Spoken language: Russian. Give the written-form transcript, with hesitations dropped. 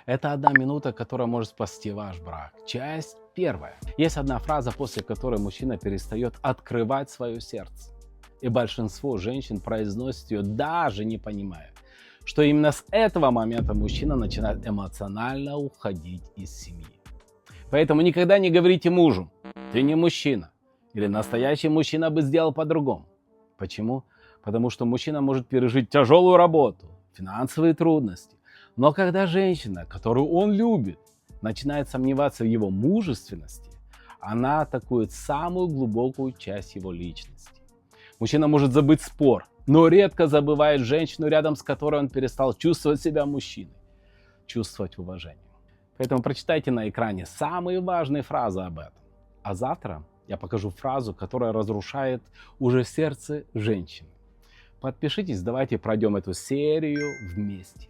Это 1 минута, которая может спасти ваш брак. Часть первая. Есть одна фраза, после которой мужчина перестает открывать свое сердце. И большинство женщин произносит ее, даже не понимая, что именно с этого момента мужчина начинает эмоционально уходить из семьи. Поэтому никогда не говорите мужу: «Ты не мужчина», или «Настоящий мужчина бы сделал по-другому». Почему? Потому что мужчина может пережить тяжелую работу, финансовые трудности. Но когда женщина, которую он любит, начинает сомневаться в его мужественности, она атакует самую глубокую часть его личности. Мужчина может забыть спор, но редко забывает женщину, рядом с которой он перестал чувствовать себя мужчиной, чувствовать уважение. Поэтому прочитайте на экране самые важные фразы об этом. А завтра я покажу фразу, которая разрушает уже сердце женщины. Подпишитесь, давайте пройдем эту серию вместе.